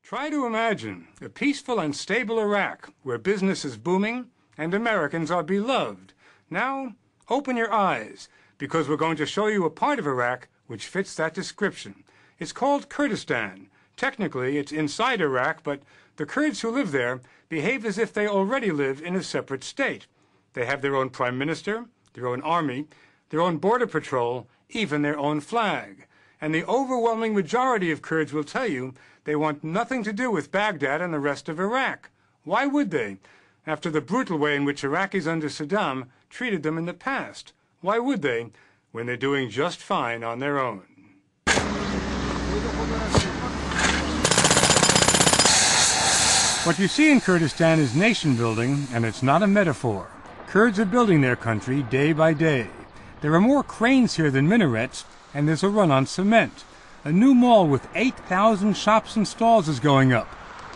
Try to imagine a peaceful and stable Iraq where business is booming and Americans are beloved. Now, open your eyes, because we're going to show you a part of Iraq which fits that description. It's called Kurdistan. Technically, it's inside Iraq, but the Kurds who live there behave as if they already live in a separate state. They have their own prime minister, their own army, their own border patrol, even their own flag. And the overwhelming majority of Kurds will tell you they want nothing to do with Baghdad and the rest of Iraq. Why would they? After the brutal way in which Iraqis under Saddam treated them in the past. Why would they, when they're doing just fine on their own? What you see in Kurdistan is nation building, and it's not a metaphor. Kurds are building their country day by day. There are more cranes here than minarets, and there's a run on cement. A new mall with 8,000 shops and stalls is going up.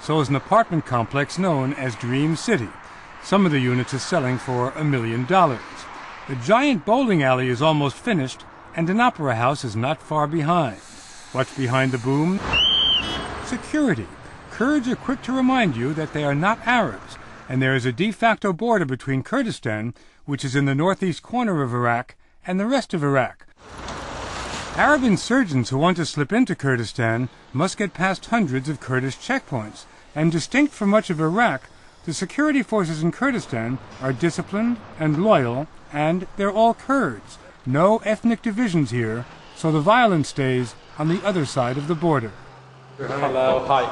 So is an apartment complex known as Dream City. Some of the units are selling for $1 million. The giant bowling alley is almost finished, and an opera house is not far behind. What's behind the boom? Security. Kurds are quick to remind you that they are not Arabs, and there is a de facto border between Kurdistan, which is in the northeast corner of Iraq, and the rest of Iraq. Arab insurgents who want to slip into Kurdistan must get past hundreds of Kurdish checkpoints, and distinct from much of Iraq, the security forces in Kurdistan are disciplined and loyal, and they're all Kurds. No ethnic divisions here, so the violence stays on the other side of the border. Hello. Hi.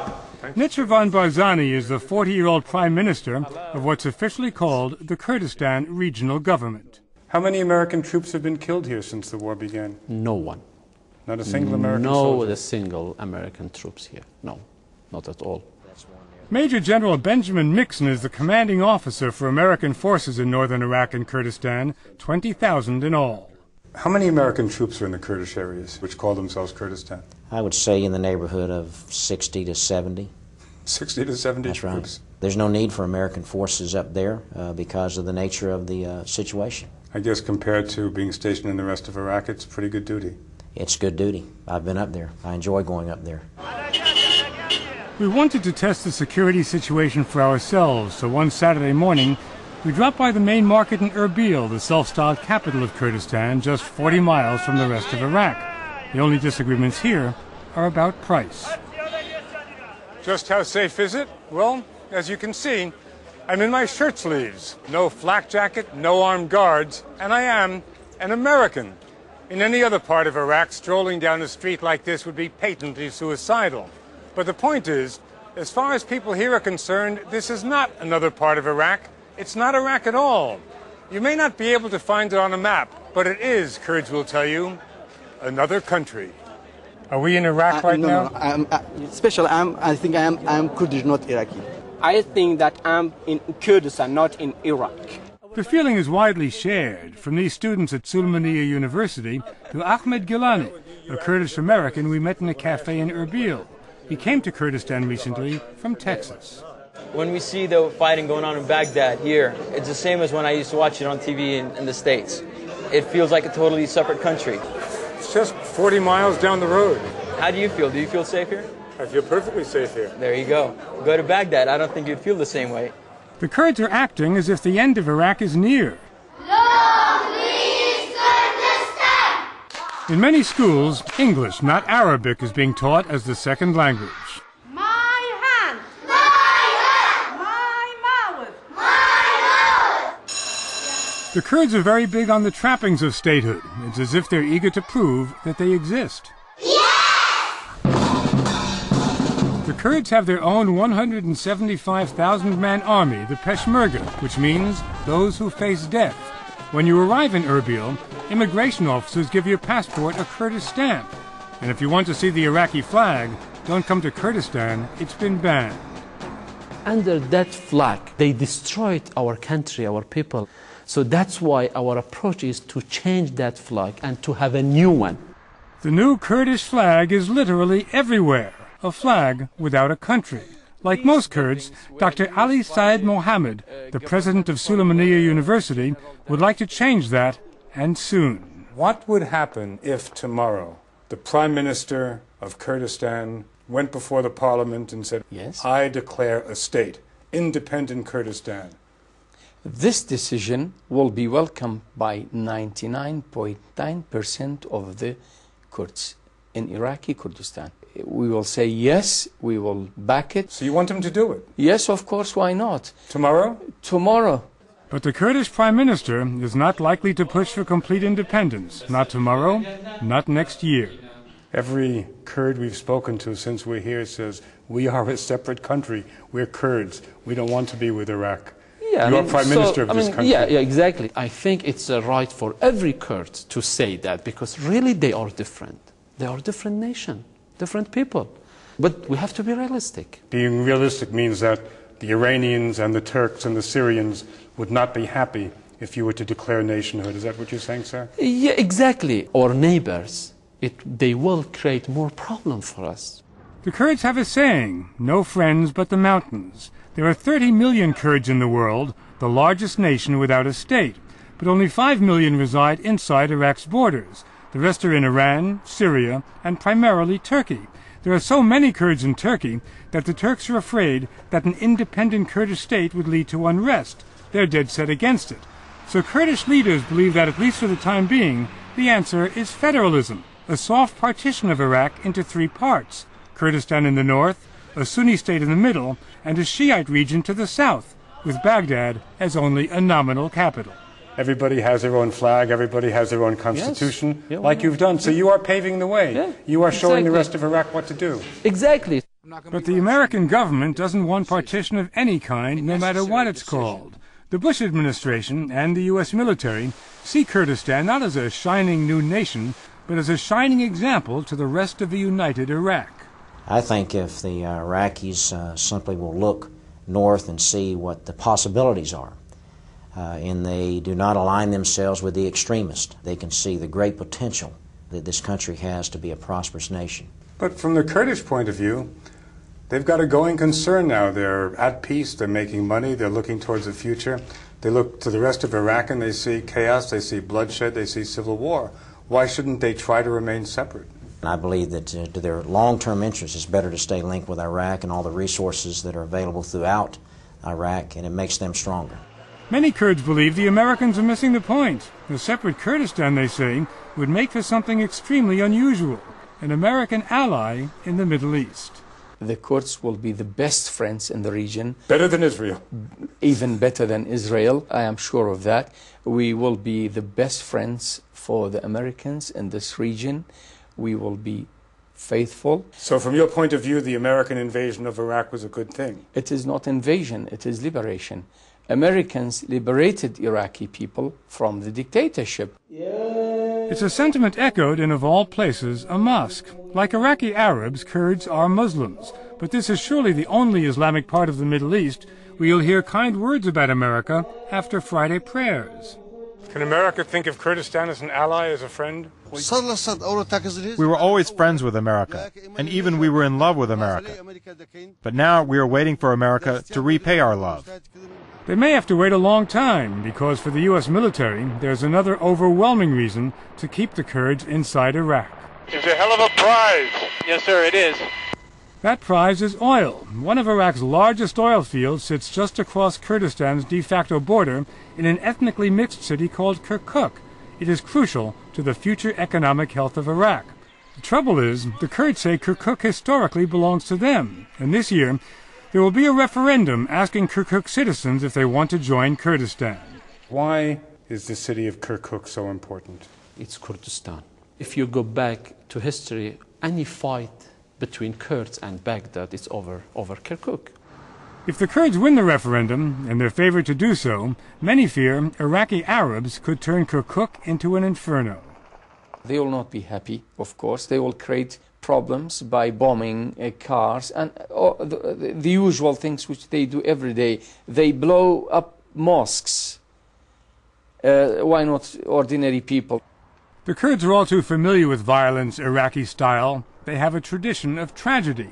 Nitchervan Barzani is the 40-year-old prime minister of what's officially called the Kurdistan Regional Government. How many American troops have been killed here since the war began? No one. Not a single American soldier? No, a single American troops here. No, not at all. Major General Benjamin Mixon is the commanding officer for American forces in northern Iraq and Kurdistan, 20,000 in all. How many American troops are in the Kurdish areas, which call themselves Kurdistan? I would say in the neighborhood of 60 to 70. 60 to 70 That's troops? Right. There's no need for American forces up there because of the nature of the situation. I guess compared to being stationed in the rest of Iraq, it's pretty good duty. It's good duty. I've been up there. I enjoy going up there. We wanted to test the security situation for ourselves, so one Saturday morning, we dropped by the main market in Erbil, the self-styled capital of Kurdistan, just 40 miles from the rest of Iraq. The only disagreements here are about price. Just how safe is it? Well, as you can see, I'm in my shirt sleeves. No flak jacket, no armed guards, and I am an American. In any other part of Iraq, strolling down a street like this would be patently suicidal. But the point is, as far as people here are concerned, this is not another part of Iraq. It's not Iraq at all. You may not be able to find it on a map, but it is, Kurds will tell you, another country. Are we in Iraq right now? No, I think I'm Kurdish, not Iraqi. I think that I'm in Kurdistan, not in Iraq. The feeling is widely shared, from these students at Suleymaniye University to Ahmed Gilani, a Kurdish American we met in a cafe in Erbil. He came to Kurdistan recently from Texas. When we see the fighting going on in Baghdad here, it's the same as when I used to watch it on TV in the States. It feels like a totally separate country. It's just 40 miles down the road. How do you feel? Do you feel safe here? I feel perfectly safe here. There you go. Go to Baghdad. I don't think you'd feel the same way. The Kurds are acting as if the end of Iraq is near. Long live Kurdistan! In many schools, English, not Arabic, is being taught as the second language. My hand! My hand! My mouth! My mouth! The Kurds are very big on the trappings of statehood. It's as if they're eager to prove that they exist. The Kurds have their own 175,000-man army, the peshmarga, which means those who face death. When you arrive in Erbil, immigration officers give your passport a Kurdish stamp. And if you want to see the Iraqi flag, don't come to Kurdistan. It's been banned. Under that flag, they destroyed our country, our people. So that's why our approach is to change that flag and to have a new one. The new Kurdish flag is literally everywhere. A flag without a country. Like most Kurds, Dr. Ali Said Mohammed, the president of Suleymaniye University, would like to change that, and soon. What would happen if tomorrow the Prime Minister of Kurdistan went before the parliament and said, Yes. I declare a state, independent Kurdistan. This decision will be welcomed by 99.9% of the Kurds in Iraqi Kurdistan. We will say yes, we will back it. So you want them to do it? Yes, of course, why not? Tomorrow? Tomorrow. But the Kurdish Prime Minister is not likely to push for complete independence. Not tomorrow, not next year. Every Kurd we've spoken to since we're here says, we are a separate country. We're Kurds. We don't want to be with Iraq. Yeah, You're Prime Minister of this country. Yeah, exactly. I think it's a right for every Kurd to say that, because really they are different. They are different nation, different people. But we have to be realistic. Being realistic means that the Iranians and the Turks and the Syrians would not be happy if you were to declare nationhood. Is that what you're saying, sir? Yeah, exactly. Our neighbors, they will create more problems for us. The Kurds have a saying, no friends but the mountains. There are 30 million Kurds in the world, the largest nation without a state, but only 5 million reside inside Iraq's borders. The rest are in Iran, Syria, and primarily Turkey. There are so many Kurds in Turkey that the Turks are afraid that an independent Kurdish state would lead to unrest. They're dead set against it. So Kurdish leaders believe that, at least for the time being, the answer is federalism, a soft partition of Iraq into 3 parts: Kurdistan in the north, a Sunni state in the middle, and a Shiite region to the south, with Baghdad as only a nominal capital. Everybody has their own flag, everybody has their own constitution, Yes. like you've done. So you are paving the way. Yeah, you are showing the exactly. rest of Iraq what to do. Exactly. But the American government doesn't want partition of any kind, no matter what it's called. The Bush administration and the U.S. military see Kurdistan not as a shining new nation, but as a shining example to the rest of the united Iraq. I think if the Iraqis simply will look north and see what the possibilities are, and they do not align themselves with the extremists, they can see the great potential that this country has to be a prosperous nation. But from the Kurdish point of view, they've got a going concern now. They're at peace, they're making money, they're looking towards the future. They look to the rest of Iraq and they see chaos, they see bloodshed, they see civil war. Why shouldn't they try to remain separate? I believe that to their long-term interests, it's better to stay linked with Iraq and all the resources that are available throughout Iraq, and it makes them stronger. Many Kurds believe the Americans are missing the point. A separate Kurdistan, they say, would make for something extremely unusual, an American ally in the Middle East. The Kurds will be the best friends in the region. Better than Israel. Even better than Israel, I am sure of that. We will be the best friends for the Americans in this region. We will be faithful. So from your point of view, the American invasion of Iraq was a good thing? It is not invasion, it is liberation. Americans liberated Iraqi people from the dictatorship. It's a sentiment echoed in, of all places, a mosque. Like Iraqi Arabs, Kurds are Muslims. But this is surely the only Islamic part of the Middle East where you'll hear kind words about America after Friday prayers. Can America think of Kurdistan as an ally, as a friend? We were always friends with America, and even we were in love with America. But now we are waiting for America to repay our love. They may have to wait a long time, because for the U.S. military, there's another overwhelming reason to keep the Kurds inside Iraq. It's a hell of a prize. Yes, sir, it is. That prize is oil. One of Iraq's largest oil fields sits just across Kurdistan's de facto border in an ethnically mixed city called Kirkuk. It is crucial to the future economic health of Iraq. The trouble is, the Kurds say Kirkuk historically belongs to them, and this year there will be a referendum asking Kirkuk citizens if they want to join Kurdistan. Why is the city of Kirkuk so important? It's Kurdistan. If you go back to history, any fight between Kurds and Baghdad is over Kirkuk. If the Kurds win the referendum, and they're favored to do so, many fear Iraqi Arabs could turn Kirkuk into an inferno. They will not be happy, of course. They will create problems by bombing cars and the usual things which they do every day. They blow up mosques. Why not ordinary people? The Kurds are all too familiar with violence Iraqi style. They have a tradition of tragedy.